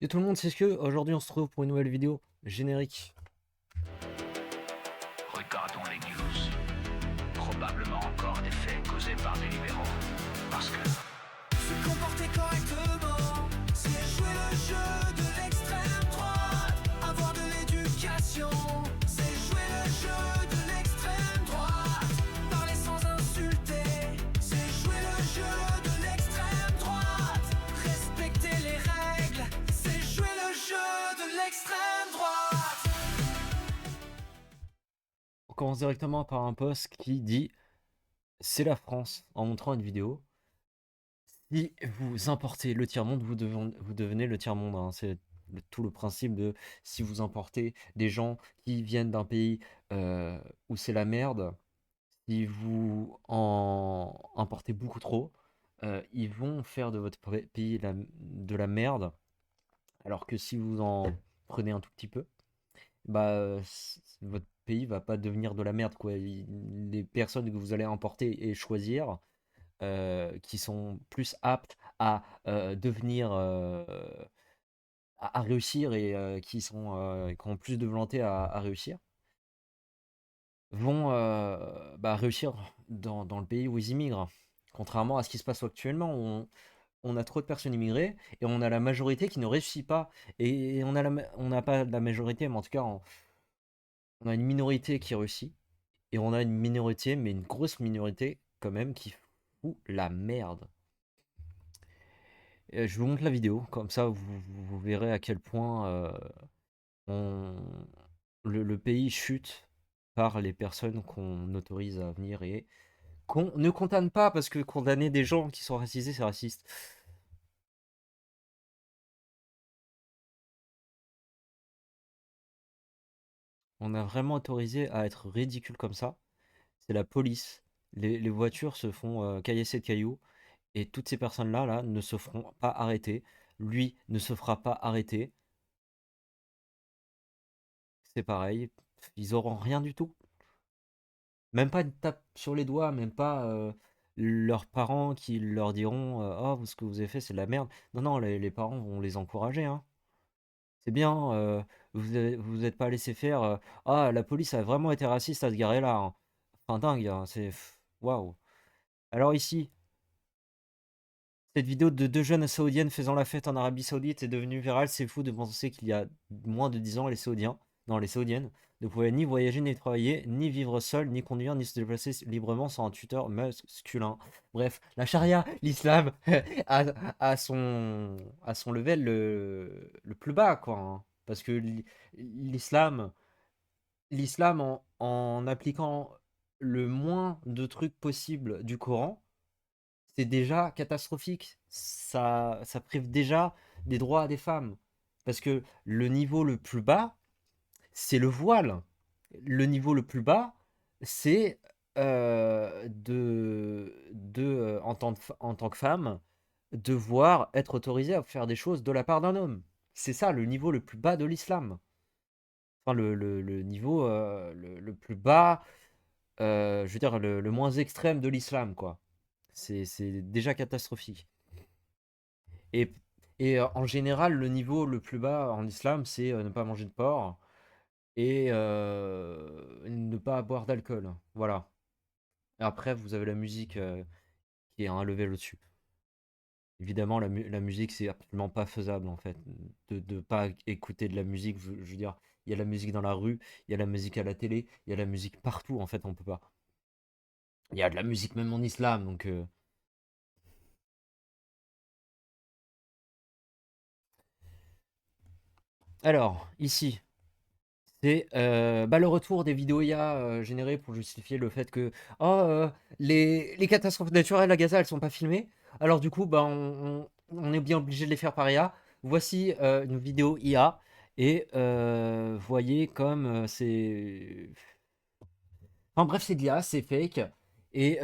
Et tout le monde, c'est ce que aujourd'hui on se retrouve pour une nouvelle vidéo générique. Regardons les news. Probablement encore des faits causés par des libéraux. Parce que Se comporter correctement, c'est jouer le jeu de l'extrême droite. Avoir de l'éducation, c'est jouer le jeu de l'extrême droite. Parler sans insulter, c'est jouer le jeu de l'extrême droite. Respecter les règles, c'est jouer le jeu de l'extrême droite. On commence directement par un post qui dit c'est la France en montrant une vidéo. Si vous importez le tiers-monde, vous devenez le tiers-monde, hein. C'est tout le principe de si vous importez des gens qui viennent d'un pays où c'est la merde, si vous en importez beaucoup trop, ils vont faire de votre pays de la merde. Alors que si vous en prenez un tout petit peu, bah, votre pays va pas devenir de la merde, quoi. Les personnes que vous allez importer et choisir, qui sont plus aptes à devenir, à réussir et qui ont plus de volonté à réussir, vont bah, réussir dans le pays où ils immigrent. Contrairement à ce qui se passe actuellement, où on a trop de personnes immigrées et on a la majorité qui ne réussit pas. Et on n'a pas la majorité, mais en tout cas, on a une minorité qui réussit. Et on a une minorité, mais une grosse minorité quand même, qui fout la merde. Je vous montre la vidéo, comme ça vous verrez à quel point on- le pays chute par les personnes qu'on autorise à venir et qu'on ne condamne pas, parce que condamner des gens qui sont racisés, c'est raciste. On a vraiment autorisé à être ridicule comme ça. C'est la police. Les voitures se font caillasser de cailloux. Et toutes ces personnes-là là, ne se feront pas arrêter. Lui ne se fera pas arrêter. C'est pareil. Ils auront rien du tout. Même pas une tape sur les doigts, même pas leurs parents qui leur diront oh, ce que vous avez fait, c'est de la merde. Non, non, les parents vont les encourager, hein. C'est bien, vous êtes pas laissé faire. Ah, la police a vraiment été raciste à ce garer-là, hein. Enfin, dingue, hein, c'est. Waouh. Alors, ici, cette vidéo de deux jeunes saoudiennes faisant la fête en Arabie Saoudite est devenue virale. C'est fou de penser qu'il y a moins de 10 ans, les Saoudiens, non, les Saoudiennes, ne pouvaient ni voyager, ni travailler, ni vivre seuls, ni conduire, ni se déplacer librement sans un tuteur masculin. Bref, la charia, l'islam, a, a son level le plus bas, quoi, hein. Parce que l'islam, l'islam en appliquant le moins de trucs possible du Coran, c'est déjà catastrophique. Ça prive déjà des droits des femmes. Parce que le niveau le plus bas, c'est le voile. Le niveau le plus bas, c'est en tant que femme, devoir être autorisée à faire des choses de la part d'un homme. C'est ça le niveau le plus bas de l'islam. Enfin, le niveau le plus bas, je veux dire, le moins extrême de l'islam, quoi. C'est déjà catastrophique. Et, en général, le niveau le plus bas en islam, c'est ne pas manger de porc et ne pas boire d'alcool. Voilà. Et après, vous avez la musique qui est un level au-dessus. Évidemment, la musique, c'est absolument pas faisable en fait. De pas écouter de la musique, je veux dire, il y a la musique dans la rue, il y a la musique à la télé, il y a la musique partout en fait, on peut pas. Il y a de la musique même en islam, donc. Alors, ici, c'est bah, le retour des vidéos IA générées pour justifier le fait que oh, les catastrophes naturelles à Gaza, elles sont pas filmées. Alors du coup, bah, on est bien obligé de les faire par IA. Voici une vidéo IA et voyez comme c'est... Enfin bref, c'est de l'IA, c'est fake. Et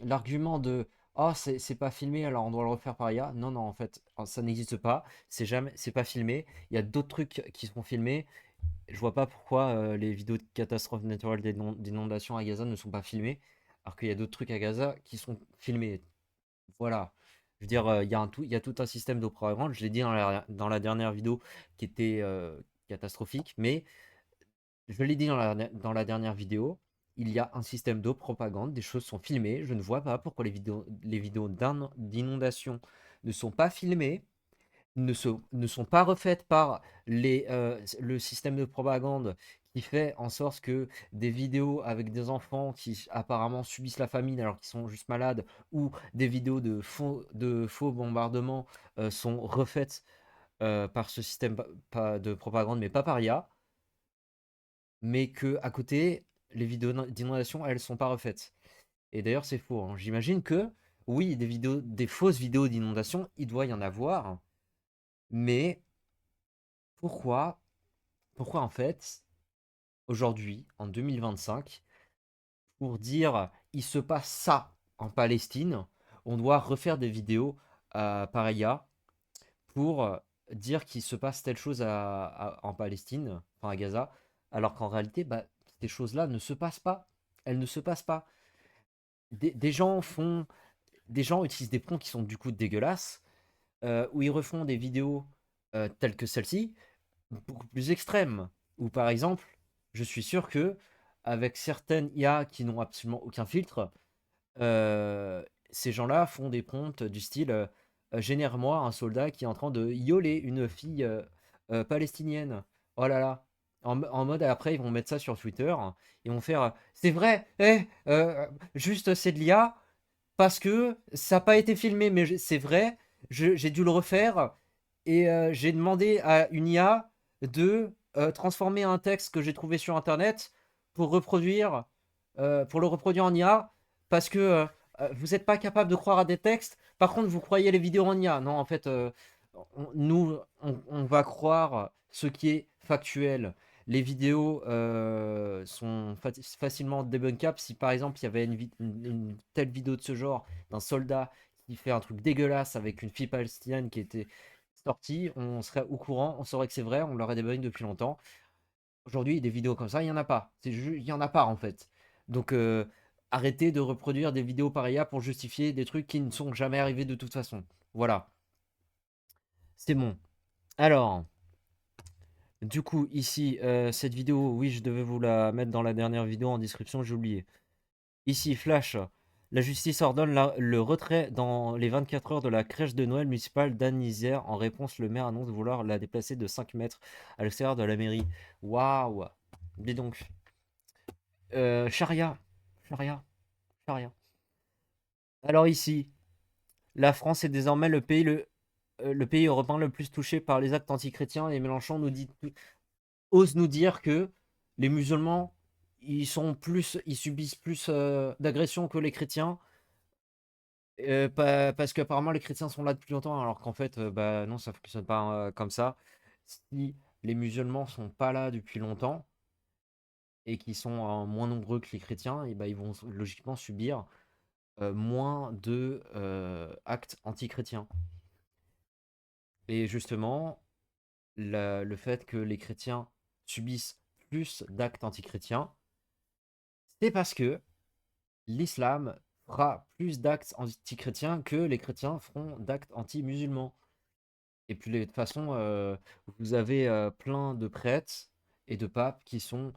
l'argument de oh, c'est pas filmé, alors on doit le refaire par IA. Non, non, en fait, ça n'existe pas. C'est jamais, c'est pas filmé. Il y a d'autres trucs qui sont filmés. Je vois pas pourquoi les vidéos de catastrophes naturelles d'inondations à Gaza ne sont pas filmées, alors qu'il y a d'autres trucs à Gaza qui sont filmés. Voilà. Je veux dire, il y a tout un système de propagande. Je l'ai dit dans la dernière vidéo qui était catastrophique, mais je l'ai dit dans la dernière vidéo, il y a un système de propagande, des choses sont filmées. Je ne vois pas pourquoi les vidéos d'inondation ne sont pas filmées, ne sont pas refaites par le système de propagande qui fait en sorte que des vidéos avec des enfants qui apparemment subissent la famine alors qu'ils sont juste malades, ou des vidéos de faux bombardements sont refaites par ce système de propagande, mais pas par IA, mais que à côté, les vidéos d'inondation, elles sont pas refaites. Et d'ailleurs, c'est faux, hein. J'imagine que, oui, des fausses vidéos d'inondation, il doit y en avoir, mais pourquoi, pourquoi en fait, aujourd'hui, en 2025, pour dire il se passe ça en Palestine, on doit refaire des vidéos par IA pour dire qu'il se passe telle chose en Palestine, enfin à Gaza, alors qu'en réalité, bah, ces choses-là ne se passent pas. Elles ne se passent pas. Des gens font, des gens utilisent des prompts qui sont du coup dégueulasses, où ils refont des vidéos telles que celle-ci, beaucoup plus extrêmes. Ou par exemple, je suis sûr que avec certaines IA qui n'ont absolument aucun filtre, ces gens-là font des prompts du style génère-moi un soldat qui est en train de yoler une fille palestinienne. Oh là là. En mode après, ils vont mettre ça sur Twitter. Ils vont faire c'est vrai, juste c'est de l'IA parce que ça n'a pas été filmé, mais c'est vrai, j'ai dû le refaire et j'ai demandé à une IA de transformer un texte que j'ai trouvé sur internet pour pour le reproduire en IA parce que vous n'êtes pas capable de croire à des textes. Par contre, vous croyez les vidéos en IA. Non, en fait, on va croire ce qui est factuel. Les vidéos sont facilement debunkables. Si par exemple il y avait une telle vidéo de ce genre d'un soldat qui fait un truc dégueulasse avec une fille palestinienne qui était sortie, on serait au courant, on saurait que c'est vrai, on l'aurait débunk depuis longtemps. Aujourd'hui, des vidéos comme ça, il n'y en a pas. Il n'y en a pas en fait. Donc arrêtez de reproduire des vidéos par IA pour justifier des trucs qui ne sont jamais arrivés de toute façon. Voilà, c'est bon. Alors, du coup, ici, cette vidéo, oui, je devais vous la mettre dans la dernière vidéo en description, j'ai oublié. Ici, flash. La justice ordonne le retrait dans les 24 heures de la crèche de Noël municipale d'Anne-Isère. En réponse, le maire annonce vouloir la déplacer de 5 mètres à l'extérieur de la mairie. Waouh! Dis donc. Charia. Charia. Charia. Alors ici, la France est désormais le pays européen le plus touché par les actes antichrétiens et Mélenchon ose nous dire que les musulmans, ils subissent plus d'agressions que les chrétiens. Parce qu'apparemment les chrétiens sont là depuis longtemps, alors qu'en fait, bah non, ça fonctionne pas comme ça. Si les musulmans sont pas là depuis longtemps et qu'ils sont moins nombreux que les chrétiens, et bah, ils vont logiquement subir moins de actes antichrétiens. Et justement, le fait que les chrétiens subissent plus d'actes antichrétiens, c'est parce que l'islam fera plus d'actes antichrétiens que les chrétiens feront d'actes anti-musulmans. Et puis de toute façon, vous avez plein de prêtres et de papes qui sont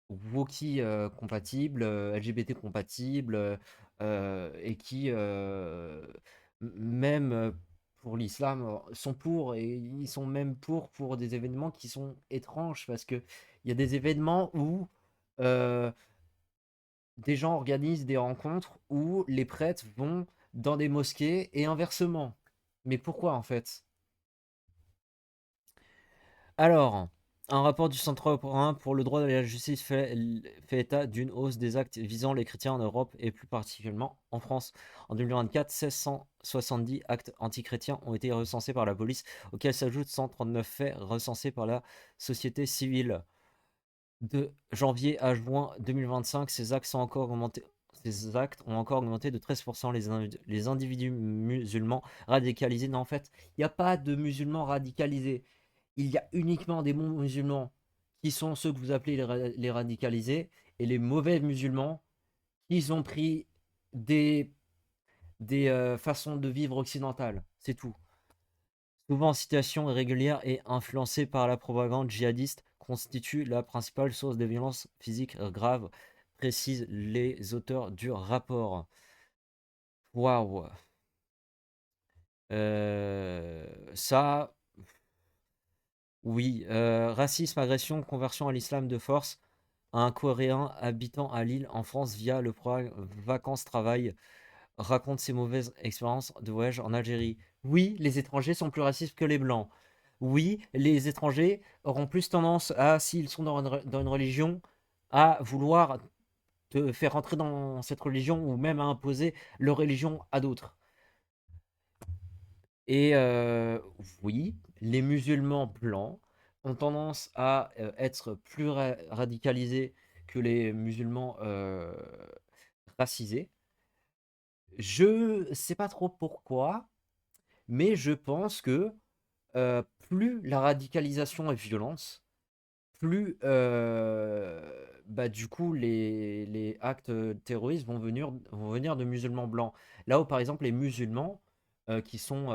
Wookie compatibles, LGBT compatibles, et qui, même pour l'islam, sont pour, et ils sont même pour des événements qui sont étranges, parce qu'il y a des événements où euh, des gens organisent des rencontres où les prêtres vont dans des mosquées et inversement. Mais pourquoi en fait? Alors, un rapport du Centre européen pour le droit de la justice fait état d'une hausse des actes visant les chrétiens en Europe et plus particulièrement en France. En 2024, 1670 actes antichrétiens ont été recensés par la police, auxquels s'ajoutent 139 faits recensés par la société civile. De janvier à juin 2025, ces actes ont encore augmenté de 13%. Les individus musulmans radicalisés. Non, en fait, il n'y a pas de musulmans radicalisés. Il y a uniquement des bons musulmans qui sont ceux que vous appelez les radicalisés, et les mauvais musulmans qui ont pris des, des façons de vivre occidentales, c'est tout. Souvent en situation irrégulière et influencée par la propagande djihadiste, constitue la principale source de violences physiques graves, précisent les auteurs du rapport. Waouh! Ça, oui. Racisme, agression, conversion à l'islam de force. Un Coréen habitant à Lille, en France, via le programme Vacances-Travail, raconte ses mauvaises expériences de voyage en Algérie. Oui, les étrangers sont plus racistes que les blancs. Oui, les étrangers auront plus tendance à, s'ils sont dans une religion, à vouloir te faire rentrer dans cette religion ou même à imposer leur religion à d'autres. Et oui, les musulmans blancs ont tendance à être plus radicalisés que les musulmans racisés. Je sais pas trop pourquoi, mais je pense que plus la radicalisation est violente, plus bah, du coup les actes terroristes vont venir de musulmans blancs. Là où par exemple les musulmans qui sont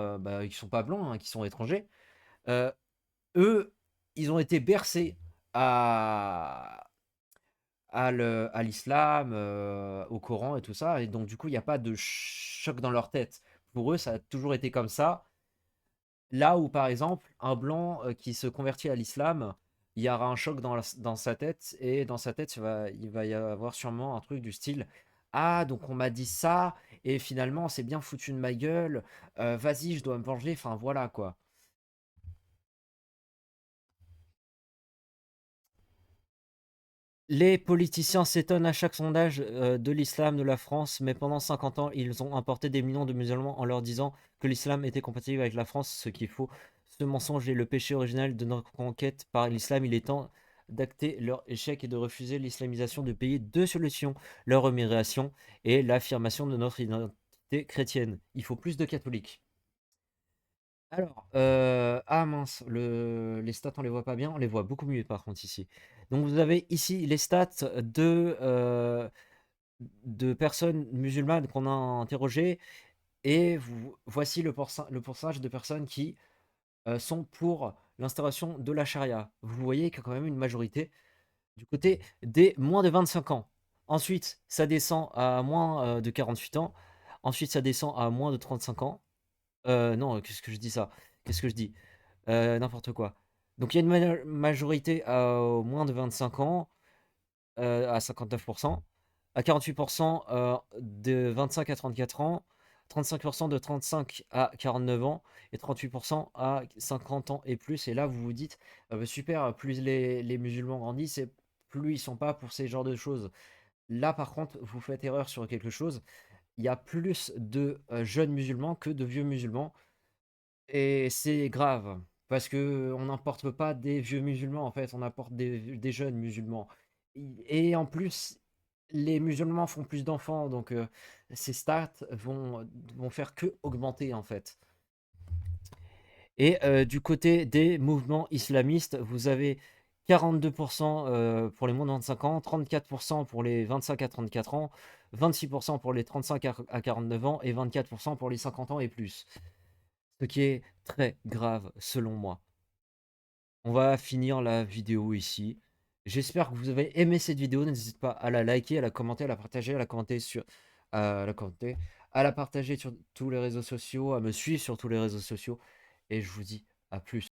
pas blancs, hein, qui sont étrangers, euh, eux, ils ont été bercés à, à l'islam, au Coran et tout ça, et donc du coup il n'y a pas de choc dans leur tête. Pour eux, ça a toujours été comme ça. Là où, par exemple, un blanc qui se convertit à l'islam, il y aura un choc dans sa tête, et dans sa tête, il va y avoir sûrement un truc du style: «Ah, donc on m'a dit ça, et finalement, c'est bien foutu de ma gueule, vas-y, je dois me venger», enfin voilà quoi. Les politiciens s'étonnent à chaque sondage de l'islam de la France, mais pendant 50 ans, ils ont importé des millions de musulmans en leur disant que l'islam était compatible avec la France, ce qu'il faut. Ce mensonge est le péché originel de notre conquête par l'islam. Il est temps d'acter leur échec et de refuser l'islamisation de pays. Deux solutions: leur immigration et l'affirmation de notre identité chrétienne. Il faut plus de catholiques. Alors, ah mince, les stats, on les voit pas bien, on les voit beaucoup mieux par contre ici. Donc vous avez ici les stats de personnes musulmanes qu'on a interrogées, et voici le pourcentage de personnes qui sont pour l'instauration de la charia. Vous voyez qu'il y a quand même une majorité du côté des moins de 25 ans. Ensuite, ça descend à moins de 48 ans. Ensuite, ça descend à moins de 35 ans. Non, qu'est-ce que je dis ça? Qu'est-ce que je dis? N'importe quoi. Donc il y a une majorité au moins de 25 ans, à 59%, à 48% de 25 à 34 ans, 35% de 35 à 49 ans, et 38% à 50 ans et plus. Et là, vous vous dites: bah, super, plus les musulmans grandissent, et plus ils sont pas pour ces genres de choses. Là, par contre, vous faites erreur sur quelque chose. Il y a plus de jeunes musulmans que de vieux musulmans. Et c'est grave, parce que on n'importe pas des vieux musulmans, en fait, on apporte des jeunes musulmans. Et en plus, les musulmans font plus d'enfants, donc ces stats vont faire que augmenter, en fait. Et du côté des mouvements islamistes, vous avez 42% pour les moins de 25 ans, 34% pour les 25 à 34 ans, 26% pour les 35 à 49 ans, et 24% pour les 50 ans et plus. Ce qui est très grave selon moi. On va finir la vidéo ici. J'espère que vous avez aimé cette vidéo. N'hésitez pas à la liker, à la commenter, à la partager, à la commenter, à la partager sur tous les réseaux sociaux, à me suivre sur tous les réseaux sociaux. Et je vous dis à plus.